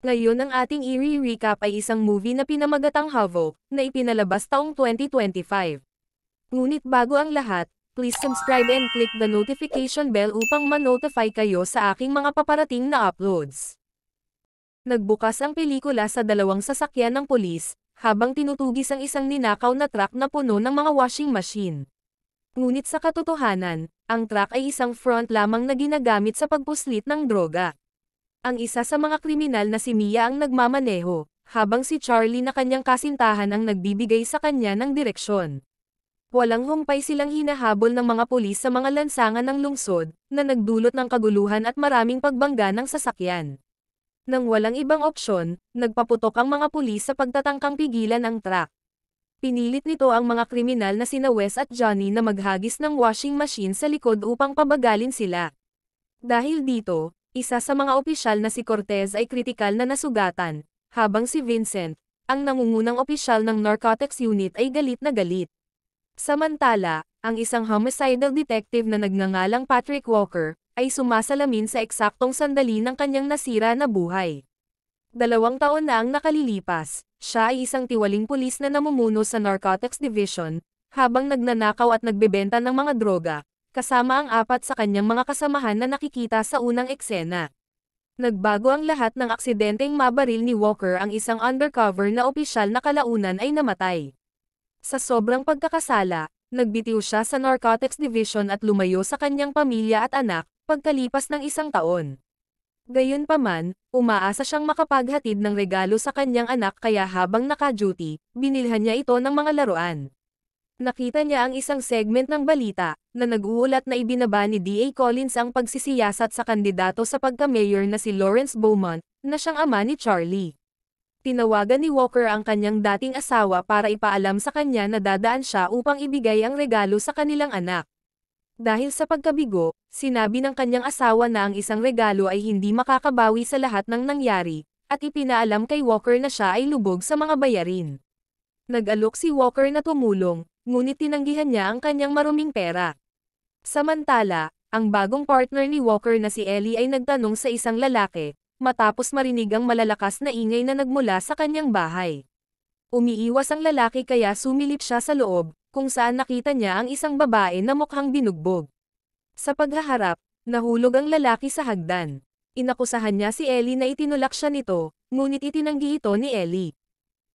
Ngayon ang ating i-recap ay isang movie na pinamagatang Havoc, na ipinalabas taong 2025. Ngunit bago ang lahat, please subscribe and click the notification bell upang ma-notify kayo sa aking mga paparating na uploads. Nagbukas ang pelikula sa dalawang sasakyan ng pulis, habang tinutugis ang isang ninakaw na truck na puno ng mga washing machine. Ngunit sa katotohanan, ang truck ay isang front lamang na ginagamit sa pagpuslit ng droga. Ang isa sa mga kriminal na si Mia ang nagmamaneho, habang si Charlie na kanyang kasintahan ang nagbibigay sa kanya ng direksyon. Walang humpay silang hinahabol ng mga pulis sa mga lansangan ng lungsod, na nagdulot ng kaguluhan at maraming pagbangga ng sasakyan. Nang walang ibang opsyon, nagpaputok ang mga pulis sa pagtatangkang pigilan ang truck. Pinilit nito ang mga kriminal na sina Wes at Johnny na maghagis ng washing machine sa likod upang pabagalin sila. Dahil dito, isa sa mga opisyal na si Cortez ay kritikal na nasugatan, habang si Vincent, ang nangungunang opisyal ng Narcotics Unit ay galit na galit. Samantala, ang isang homicidal detective na nagngangalang Patrick Walker, ay sumasalamin sa eksaktong sandali ng kanyang nasira na buhay. 2 taon na ang nakalilipas, siya ay isang tiwaling pulis na namumuno sa Narcotics Division, habang nagnanakaw at nagbebenta ng mga droga, kasama ang 4 sa kanyang mga kasamahan na nakikita sa unang eksena. Nagbago ang lahat ng aksidenteng mabaril ni Walker, ang isang undercover na opisyal na kalaunan ay namatay. Sa sobrang pagkakasala, nagbitiw siya sa Narcotics Division at lumayo sa kanyang pamilya at anak, pagkalipas ng 1 taon. Gayunpaman, umaasa siyang makapaghatid ng regalo sa kanyang anak, kaya habang naka-duty, binilhan niya ito ng mga laruan. Nakita niya ang isang segment ng balita, na nag-uulat na ibinaba ni D.A. Collins ang pagsisiyasat sa kandidato sa pagka-mayor na si Lawrence Beaumont, na siyang ama ni Charlie. Tinawagan ni Walker ang kanyang dating asawa para ipaalam sa kanya na dadaan siya upang ibigay ang regalo sa kanilang anak. Dahil sa pagkabigo, sinabi ng kanyang asawa na ang isang regalo ay hindi makakabawi sa lahat ng nangyari, at ipinaalam kay Walker na siya ay lubog sa mga bayarin. Nag-alok si Walker na tumulong, ngunit tinanggihan niya ang kanyang maruming pera. Samantala, ang bagong partner ni Walker na si Ellie ay nagtanong sa isang lalaki, matapos marinig ang malalakas na ingay na nagmula sa kanyang bahay. Umiiwas ang lalaki kaya sumilip siya sa loob, kung saan nakita niya ang isang babae na mukhang binugbog. Sa paghaharap, nahulog ang lalaki sa hagdan. Inakusahan niya si Ellie na itinulak siya nito, ngunit itinanggi ito ni Ellie.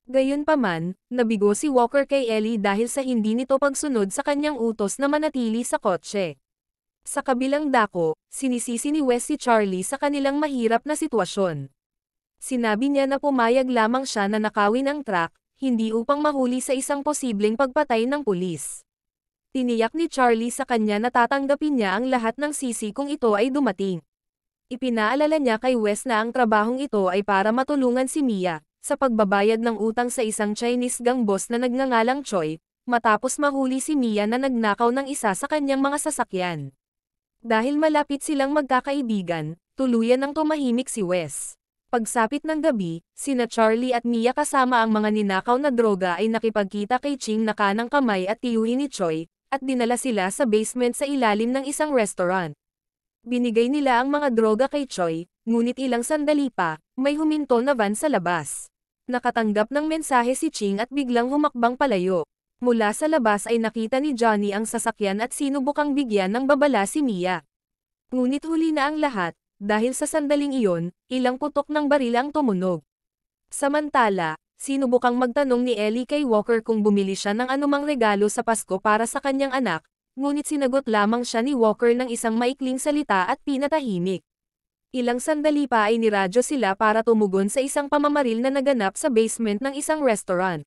Gayunpaman, nabigo si Walker kay Ellie dahil sa hindi nito pagsunod sa kanyang utos na manatili sa kotse. Sa kabilang dako, sinisisi ni Wes si Charlie sa kanilang mahirap na sitwasyon. Sinabi niya na pumayag lamang siya na nakawin ang truck, hindi upang mahuli sa isang posibleng pagpatay ng pulis. Tiniyak ni Charlie sa kanya na tatanggapin niya ang lahat ng sisi kung ito ay dumating. Ipinaalala niya kay Wes na ang trabahong ito ay para matulungan si Mia, sa pagbabayad ng utang sa isang Chinese gang boss na nagngangalang Choi, matapos mahuli si Mia na nagnakaw ng isa sa kanyang mga sasakyan. Dahil malapit silang magkakaibigan, tuluyan ng tumahimik si Wes. Pagsapit ng gabi, sina Charlie at Mia kasama ang mga ninakaw na droga ay nakipagkita kay Ching na kanang kamay at tiyuhin ni Choi, at dinala sila sa basement sa ilalim ng isang restaurant. Binigay nila ang mga droga kay Choi, ngunit ilang sandali pa, may huminto na van sa labas. Nakatanggap ng mensahe si Ching at biglang humakbang palayo. Mula sa labas ay nakita ni Johnny ang sasakyan at sinubukang bigyan ng babala si Mia. Ngunit huli na ang lahat, dahil sa sandaling iyon, ilang putok ng baril ang tumunog. Samantala, sinubukang magtanong ni Ellie kay Walker kung bumili siya ng anumang regalo sa Pasko para sa kanyang anak, ngunit sinagot lamang siya ni Walker ng isang maikling salita at pinatahimik. Ilang sandali pa ay niradyo sila para tumugon sa isang pamamaril na naganap sa basement ng isang restaurant.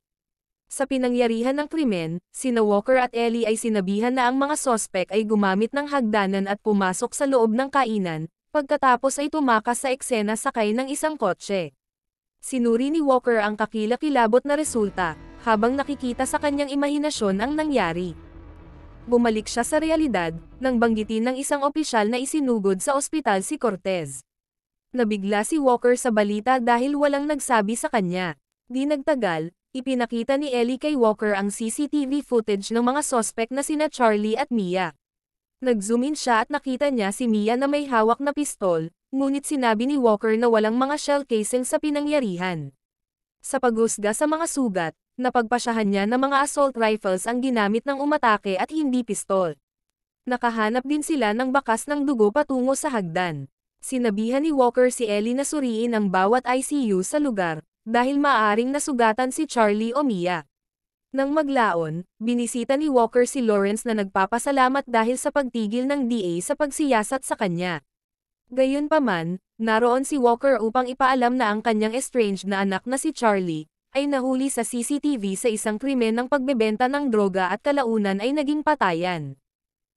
Sa pinangyarihan ng krimen, sina Walker at Ellie ay sinabihan na ang mga sospek ay gumamit ng hagdanan at pumasok sa loob ng kainan, pagkatapos ay tumakas sa eksena sakay ng isang kotse. Sinuri ni Walker ang kakilakilabot na resulta, habang nakikita sa kanyang imahinasyon ang nangyari. Bumalik siya sa realidad, nang banggitin ng isang opisyal na isinugod sa ospital si Cortez. Nabigla si Walker sa balita dahil walang nagsabi sa kanya. Di nagtagal, ipinakita ni Ellie kay Walker ang CCTV footage ng mga sospek na sina Charlie at Mia. Nag-zoom in siya at nakita niya si Mia na may hawak na pistol, ngunit sinabi ni Walker na walang mga shell casing sa pinangyarihan. Sa paghusga sa mga sugat, napagpasyahan niya na mga assault rifles ang ginamit ng umatake at hindi pistol. Nakahanap din sila ng bakas ng dugo patungo sa hagdan. Sinabihan ni Walker si Ellie na suriin ang bawat ICU sa lugar, dahil maaaring nasugatan si Charlie o Mia. Nang maglaon, binisita ni Walker si Lawrence na nagpapasalamat dahil sa pagtigil ng DA sa pagsiyasat sa kanya. Gayunpaman, naroon si Walker upang ipaalam na ang kanyang estranged na anak na si Charlie, ay nahuli sa CCTV sa isang krimen ng pagbebenta ng droga at kalaunan ay naging patayan.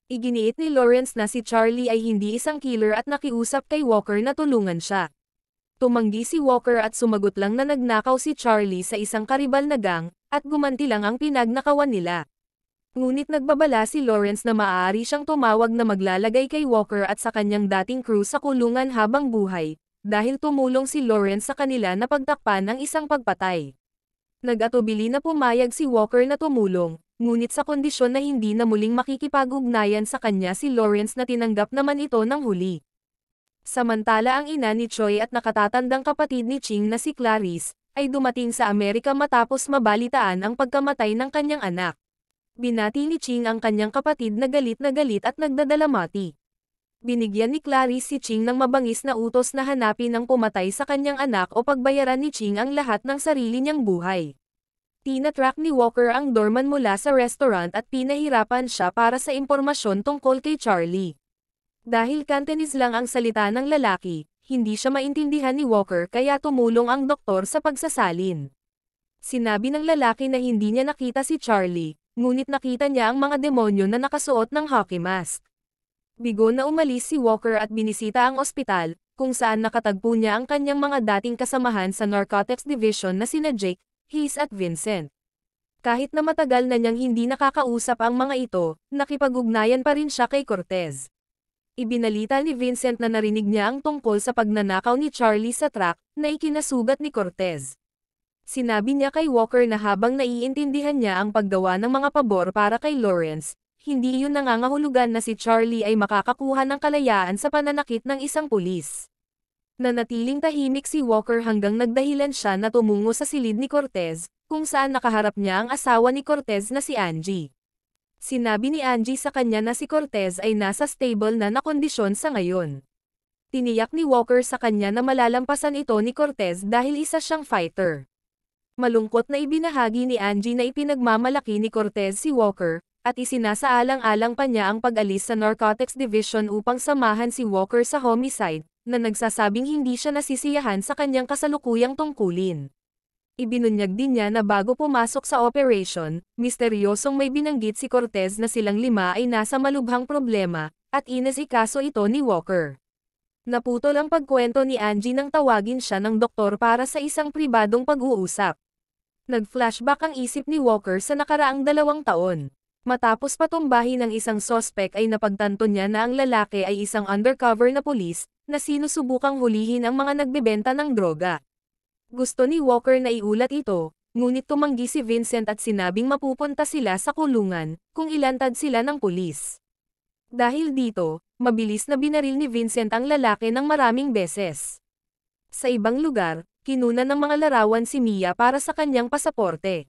Iginiit ni Lawrence na si Charlie ay hindi isang killer at nakiusap kay Walker na tulungan siya. Tumanggi si Walker at sumagot lang na nagnakaw si Charlie sa isang karibal na gang, at gumanti lang ang pinagnakawan nila. Ngunit nagbabala si Lawrence na maaari siyang tumawag na maglalagay kay Walker at sa kanyang dating crew sa kulungan habang buhay, dahil tumulong si Lawrence sa kanila na pagtakpan ng isang pagpatay. Nag-atubili na pumayag si Walker na tumulong, ngunit sa kondisyon na hindi na muling makikipag-ugnayan sa kanya si Lawrence na tinanggap naman ito ng huli. Samantala ang ina ni Choi at nakatatandang kapatid ni Ching na si Clarice, ay dumating sa Amerika matapos mabalitaan ang pagkamatay ng kanyang anak. Binati ni Ching ang kanyang kapatid na galit at nagdadalamati. Binigyan ni Clarice si Ching ng mabangis na utos na hanapin ang pumatay sa kanyang anak o pagbayaran ni Ching ang lahat ng sarili niyang buhay. Tinatrack ni Walker ang doorman mula sa restaurant at pinahirapan siya para sa impormasyon tungkol kay Charlie. Dahil Cantonese lang ang salita ng lalaki, hindi siya maintindihan ni Walker kaya tumulong ang doktor sa pagsasalin. Sinabi ng lalaki na hindi niya nakita si Charlie, ngunit nakita niya ang mga demonyo na nakasuot ng hockey mask. Bigo na umalis si Walker at binisita ang ospital, kung saan nakatagpo niya ang kanyang mga dating kasamahan sa Narcotics Division na sina Jake, Hayes at Vincent. Kahit na matagal na niyang hindi nakakausap ang mga ito, nakipag-ugnayan pa rin siya kay Cortez. Ibinalita ni Vincent na narinig niya ang tungkol sa pagnanakaw ni Charlie sa truck na ikinasugat ni Cortez. Sinabi niya kay Walker na habang naiintindihan niya ang paggawa ng mga pabor para kay Lawrence, hindi iyon nangangahulugan na si Charlie ay makakakuha ng kalayaan sa pananakit ng isang pulis. Nanatiling tahimik si Walker hanggang nagdahilan siya na tumungo sa silid ni Cortez, kung saan nakaharap niya ang asawa ni Cortez na si Angie. Sinabi ni Angie sa kanya na si Cortez ay nasa stable na kondisyon sa ngayon. Tiniyak ni Walker sa kanya na malalampasan ito ni Cortez dahil isa siyang fighter. Malungkot na ibinahagi ni Angie na ipinagmamalaki ni Cortez si Walker, at isinasaalang-alang pa niya ang pag-alis sa Narcotics Division upang samahan si Walker sa homicide, na nagsasabing hindi siya nasisiyahan sa kanyang kasalukuyang tungkulin. Ibinunyag din niya na bago pumasok sa operation, misteryosong may binanggit si Cortez na silang lima ay nasa malubhang problema, at inasikaso ito ni Walker. Naputol ang pagkwento ni Angie nang tawagin siya ng doktor para sa isang pribadong pag-uusap. Nag-flashback ang isip ni Walker sa nakaraang 2 taon. Matapos patumbahin ng isang sospek ay napagtanto niya na ang lalaki ay isang undercover na pulis, na sinusubukang hulihin ang mga nagbebenta ng droga. Gusto ni Walker na iulat ito, ngunit tumanggi si Vincent at sinabing mapupunta sila sa kulungan, kung ilantad sila ng pulis. Dahil dito, mabilis na binaril ni Vincent ang lalaki ng maraming beses. Sa ibang lugar, kinunan ng mga larawan si Mia para sa kanyang pasaporte.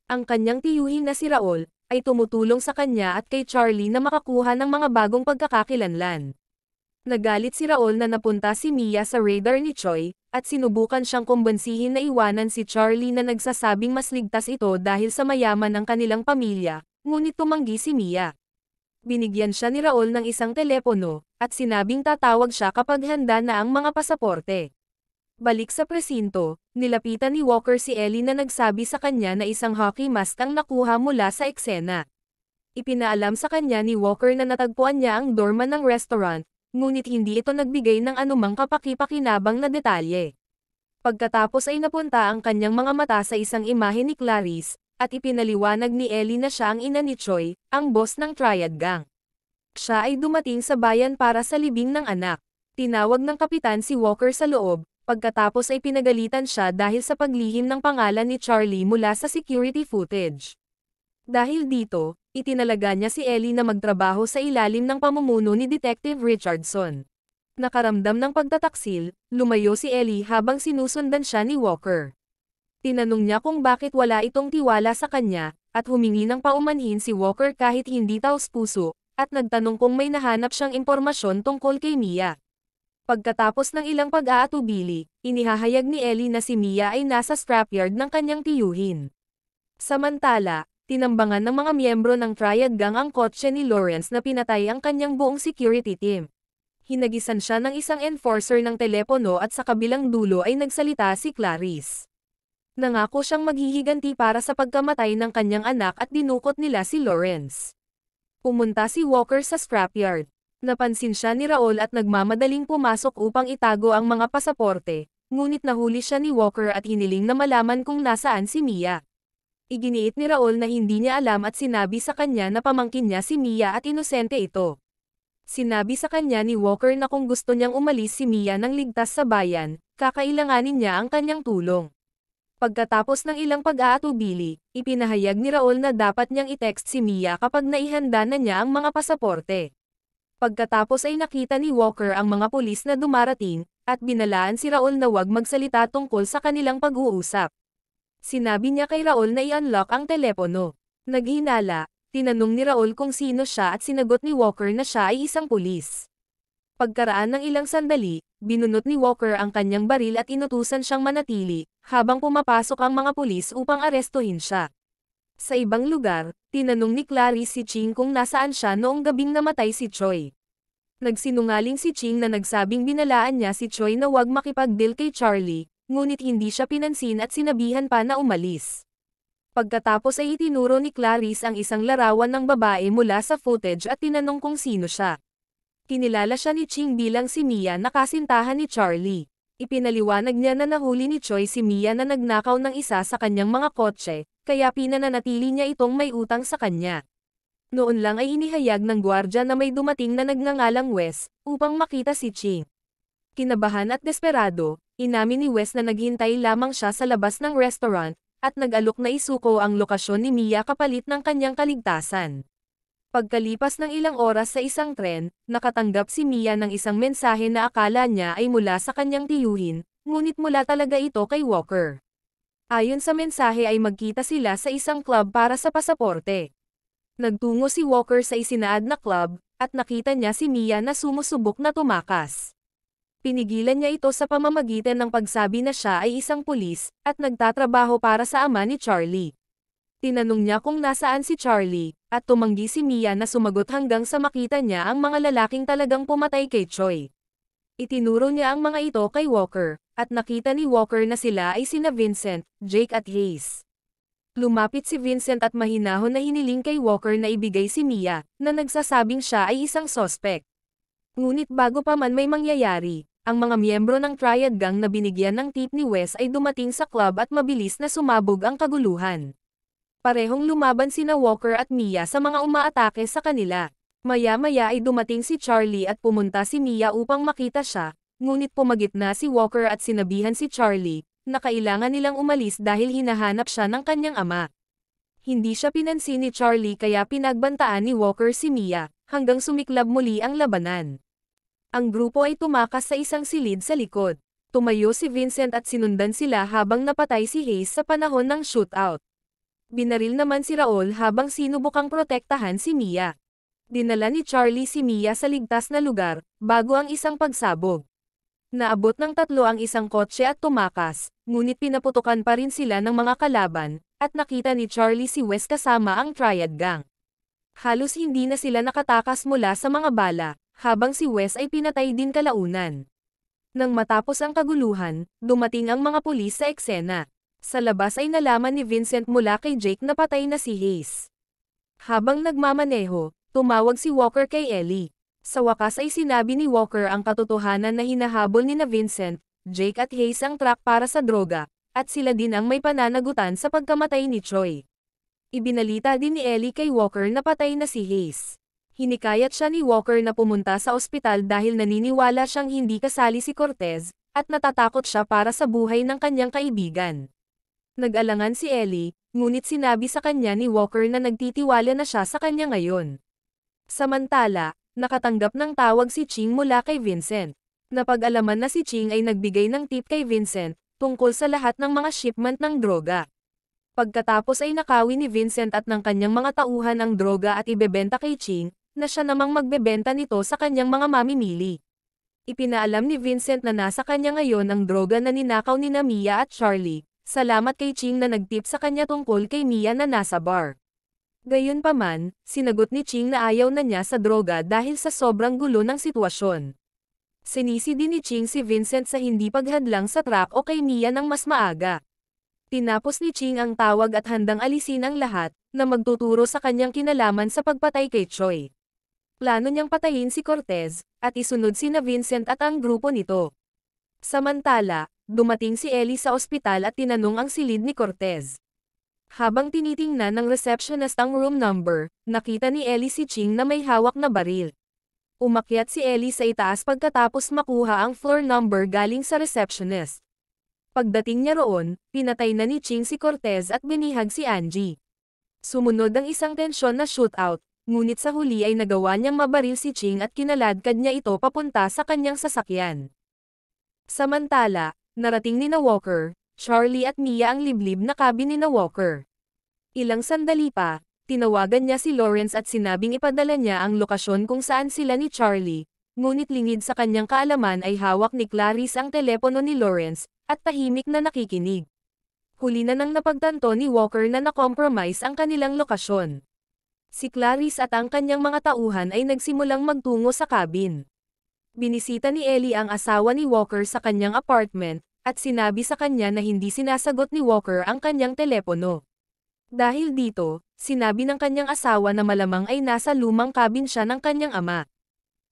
Ang kanyang tiyuhin na si Raul, ay tumutulong sa kanya at kay Charlie na makakuha ng mga bagong pagkakakilanlan. Nagalit si Raul na napunta si Mia sa radar ni Choi, at sinubukan siyang kumbensihin na iwanan si Charlie na nagsasabing mas ligtas ito dahil sa mayaman ng kanilang pamilya, ngunit tumanggi si Mia. Binigyan siya ni Raul ng isang telepono, at sinabing tatawag siya kapag handa na ang mga pasaporte. Balik sa presinto, nilapitan ni Walker si Ellie na nagsabi sa kanya na isang hockey mask ang nakuha mula sa eksena. Ipinaalam sa kanya ni Walker na natagpuan niya ang doorman ng restaurant, ngunit hindi ito nagbigay ng anumang kapaki-pakinabang na detalye. Pagkatapos ay napunta ang kanyang mga mata sa isang imahe ni Clarice, at ipinaliwanag ni Ellie na siya ang ina ni Choi, ang boss ng Triad Gang. Siya ay dumating sa bayan para sa libing ng anak. Tinawag ng kapitan si Walker sa loob, pagkatapos ay pinagalitan siya dahil sa paglihim ng pangalan ni Charlie mula sa security footage. Dahil dito, Itinalaga niya si Ellie na magtrabaho sa ilalim ng pamumuno ni Detective Richardson. Nakaramdam ng pagtataksil, lumayo si Ellie habang sinusundan siya ni Walker. Tinanong niya kung bakit wala itong tiwala sa kanya, at humingi ng paumanhin si Walker kahit hindi taos-puso, at nagtanong kung may nahanap siyang impormasyon tungkol kay Mia. Pagkatapos ng ilang pag-aatubili, inihahayag ni Ellie na si Mia ay nasa scrapyard ng kanyang tiyuhin. Samantala, tinambangan ng mga miyembro ng Triad Gang ang kotse ni Lawrence na pinatay ang kanyang buong security team. Hinagisan siya ng isang enforcer ng telepono at sa kabilang dulo ay nagsalita si Clarice. Nangako siyang maghihiganti para sa pagkamatay ng kanyang anak at dinukot nila si Lawrence. Pumunta si Walker sa scrapyard. Napansin siya ni Raul at nagmamadaling pumasok upang itago ang mga pasaporte, ngunit nahuli siya ni Walker at hiniling na malaman kung nasaan si Mia. Iginiit ni Raul na hindi niya alam at sinabi sa kanya na pamangkin niya si Mia at inosente ito. Sinabi sa kanya ni Walker na kung gusto niyang umalis si Mia ng ligtas sa bayan, kakailanganin niya ang kanyang tulong. Pagkatapos ng ilang pag-aatubili, ipinahayag ni Raul na dapat niyang i-text si Mia kapag naihanda na niya ang mga pasaporte. Pagkatapos ay nakita ni Walker ang mga pulis na dumarating, at binalaan si Raul na huwag magsalita tungkol sa kanilang pag-uusap. Sinabi niya kay Raul na i-unlock ang telepono. Naghinala, tinanong ni Raul kung sino siya at sinagot ni Walker na siya ay isang pulis. Pagkaraan ng ilang sandali, binunot ni Walker ang kanyang baril at inutusan siyang manatili, habang pumapasok ang mga pulis upang arestuhin siya. Sa ibang lugar, tinanong ni Clarice si Ching kung nasaan siya noong gabing namatay si Choi. Nagsinungaling si Ching na nagsabing binalaan niya si Choi na huwag makipag-deal kay Charlie, ngunit hindi siya pinansin at sinabihan pa na umalis. Pagkatapos ay itinuro ni Clarice ang isang larawan ng babae mula sa footage at tinanong kung sino siya. Kinilala siya ni Ching bilang si Mia na kasintahan ni Charlie. Ipinaliwanag niya na nahuli ni Choi si Mia na nagnakaw ng isa sa kanyang mga kotse, kaya pinananatili niya itong may utang sa kanya. Noon lang ay inihayag ng gwardya na may dumating na nagngangalang Wes, upang makita si Ching. Kinabahan at desperado, inamin ni Wes na naghintay lamang siya sa labas ng restaurant, at nag-alok na isuko ang lokasyon ni Mia kapalit ng kanyang kaligtasan. Pagkalipas ng ilang oras sa isang tren, nakatanggap si Mia ng isang mensahe na akala niya ay mula sa kanyang tiyuhin, ngunit mula talaga ito kay Walker. Ayon sa mensahe ay magkita sila sa isang club para sa pasaporte. Nagtungo si Walker sa isinaad na club, at nakita niya si Mia na sumusubok na tumakas. Pinigilan niya ito sa pamamagitan ng pagsabi na siya ay isang pulis, at nagtatrabaho para sa ama ni Charlie. Tinanong niya kung nasaan si Charlie, at tumanggi si Mia na sumagot hanggang sa makita niya ang mga lalaking talagang pumatay kay Choi. Itinuro niya ang mga ito kay Walker, at nakita ni Walker na sila ay sina Vincent, Jake at Hayes. Lumapit si Vincent at mahinahon na hiniling kay Walker na ibigay si Mia, na nagsasabing siya ay isang sospek. Ngunit bago pa man may mangyayari, ang mga miyembro ng Triad Gang na binigyan ng tip ni Wes ay dumating sa club at mabilis na sumabog ang kaguluhan. Parehong lumaban sina Walker at Mia sa mga umaatake sa kanila. Maya-maya ay dumating si Charlie at pumunta si Mia upang makita siya, ngunit pumagitna si Walker at sinabihan si Charlie, na kailangan nilang umalis dahil hinahanap siya ng kanyang ama. Hindi siya pinansin ni Charlie kaya pinagbantaan ni Walker si Mia, hanggang sumiklab muli ang labanan. Ang grupo ay tumakas sa isang silid sa likod. Tumayo si Vincent at sinundan sila habang napatay si Hayes sa panahon ng shootout. Binaril naman si Raul habang sinubukang protektahan si Mia. Dinala ni Charlie si Mia sa ligtas na lugar, bago ang isang pagsabog. Naabot ng tatlo ang isang kotse at tumakas, ngunit pinaputukan pa rin sila ng mga kalaban, at nakita ni Charlie si Wes kasama ang Triad Gang. Halos hindi na sila nakatakas mula sa mga bala, habang si Wes ay pinatay din kalaunan. Nang matapos ang kaguluhan, dumating ang mga pulis sa eksena. Sa labas ay nalaman ni Vincent mula kay Jake na patay na si Hayes. Habang nagmamaneho, tumawag si Walker kay Ellie. Sa wakas ay sinabi ni Walker ang katotohanan na hinahabol ni na Vincent, Jake at Hayes ang truck para sa droga, at sila din ang may pananagutan sa pagkamatay ni Choi. Ibinalita din ni Ellie kay Walker na patay na si Hayes. Hinikayat siya ni Walker na pumunta sa ospital dahil naniniwala siyang hindi kasali si Cortez, at natatakot siya para sa buhay ng kanyang kaibigan. Nag-alangan si Ellie, ngunit sinabi sa kanya ni Walker na nagtitiwala na siya sa kanya ngayon. Samantala, nakatanggap ng tawag si Ching mula kay Vincent. Napag-alaman na si Ching ay nagbigay ng tip kay Vincent, tungkol sa lahat ng mga shipment ng droga. Pagkatapos ay nakawi ni Vincent at ng kanyang mga tauhan ang droga at ibebenta kay Ching, na siya namang magbebenta nito sa kanyang mga mamimili. Ipinaalam ni Vincent na nasa kanya ngayon ang droga na ninakaw ni Mia at Charlie, salamat kay Ching na nagtip sa kanya tungkol kay Mia na nasa bar. Gayunpaman, sinagot ni Ching na ayaw na niya sa droga dahil sa sobrang gulo ng sitwasyon. Sinisi din ni Ching si Vincent sa hindi paghadlang sa track o kay Mia ng mas maaga. Tinapos ni Ching ang tawag at handang alisin ang lahat, na magtuturo sa kanyang kinalaman sa pagpatay kay Choi. Plano niyang patayin si Cortez, at isunod sina Vincent at ang grupo nito. Samantala, dumating si Ellie sa ospital at tinanong ang silid ni Cortez. Habang tinitingnan ng receptionist ang room number, nakita ni Ellie si Ching na may hawak na baril. Umakyat si Ellie sa itaas pagkatapos makuha ang floor number galing sa receptionist. Pagdating niya roon, pinatay na ni Ching si Cortez at binihag si Angie. Sumunod ang isang tensyon na shootout, ngunit sa huli ay nagawa niyang mabaril si Ching at kinaladkad niya ito papunta sa kanyang sasakyan. Samantala, narating ni Walker, Charlie at Mia ang liblib na cabin ni Walker. Ilang sandali pa, tinawagan niya si Lawrence at sinabing ipadala niya ang lokasyon kung saan sila ni Charlie, ngunit lingid sa kanyang kaalaman ay hawak ni Clarice ang telepono ni Lawrence, at tahimik na nakikinig. Huli na nang napagtanto ni Walker na na-compromise ang kanilang lokasyon. Si Clarice at ang kanyang mga tauhan ay nagsimulang magtungo sa cabin. Binisita ni Ellie ang asawa ni Walker sa kanyang apartment, at sinabi sa kanya na hindi sinasagot ni Walker ang kanyang telepono. Dahil dito, sinabi ng kanyang asawa na malamang ay nasa lumang cabin siya ng kanyang ama.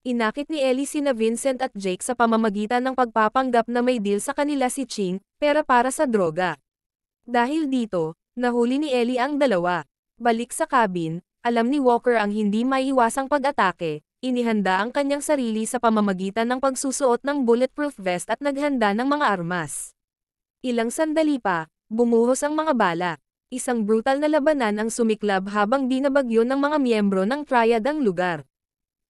Inakit ni Ellie sina Vincent at Jake sa pamamagitan ng pagpapanggap na may deal sa kanila si Ching, pera para sa droga. Dahil dito, nahuli ni Ellie ang dalawa. Balik sa cabin, alam ni Walker ang hindi maiiwasang pag-atake, inihanda ang kanyang sarili sa pamamagitan ng pagsusuot ng bulletproof vest at naghanda ng mga armas. Ilang sandali pa, bumuhos ang mga bala. Isang brutal na labanan ang sumiklab habang binabagyo ng mga miyembro ng Triad ang lugar.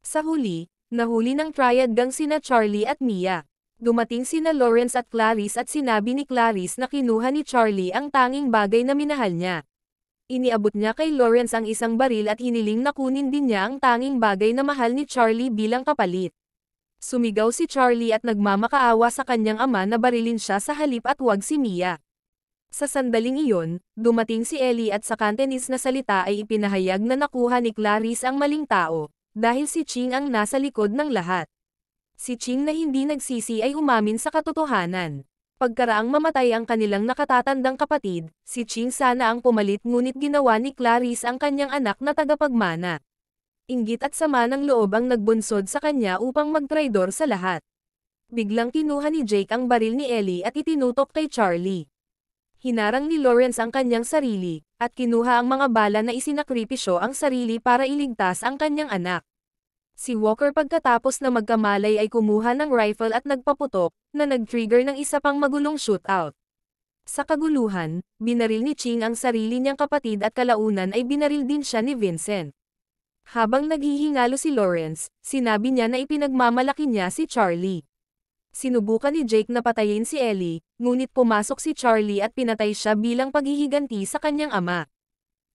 Sa huli, nahuli ng Triad gang sina Charlie at Mia. Dumating sina Lawrence at Clarice at sinabi ni Clarice na kinuha ni Charlie ang tanging bagay na minahal niya. Iniabot niya kay Lawrence ang isang baril at hiniling na kunin din niya ang tanging bagay na mahal ni Charlie bilang kapalit. Sumigaw si Charlie at nagmamakaawa sa kanyang ama na barilin siya sa halip at wag si Mia. Sa sandaling iyon, dumating si Ellie at sa Cantonese na salita ay ipinahayag na nakuha ni Clarice ang maling tao, dahil si Ching ang nasa likod ng lahat. Si Ching na hindi nagsisi ay umamin sa katotohanan. Pagkaraang mamatay ang kanilang nakatatandang kapatid, si Ching sana ang pumalit ngunit ginawa ni Clarice ang kanyang anak na tagapagmana. Inggit at sama ng loob ang nagbunsod sa kanya upang magtraidor sa lahat. Biglang kinuha ni Jake ang baril ni Ellie at itinutok kay Charlie. Hinarang ni Lawrence ang kanyang sarili, at kinuha ang mga bala na isinakripisyo ang sarili para iligtas ang kanyang anak. Si Walker pagkatapos na magkamalay ay kumuha ng rifle at nagpaputok, na nag-trigger ng isa pang magulong shootout. Sa kaguluhan, binaril ni Ching ang sarili niyang kapatid at kalaunan ay binaril din siya ni Vincent. Habang naghihingalo si Lawrence, sinabi niya na ipinagmamalaki niya si Charlie. Sinubukan ni Jake na patayin si Ellie, ngunit pumasok si Charlie at pinatay siya bilang paghihiganti sa kanyang ama.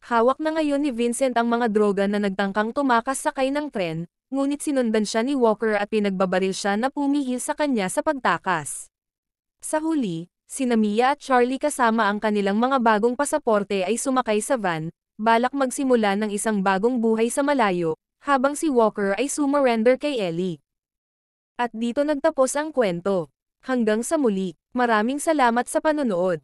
Hawak na ngayon ni Vincent ang mga droga na nagtangkang tumakas sakay ng tren, ngunit sinundan siya ni Walker at pinagbabaril siya na pumihil sa kanya sa pagtakas. Sa huli, sina Mia at Charlie kasama ang kanilang mga bagong pasaporte ay sumakay sa van, balak magsimula ng isang bagong buhay sa malayo, habang si Walker ay sumurrender kay Ellie. At dito nagtapos ang kwento. Hanggang sa muli, maraming salamat sa panonood.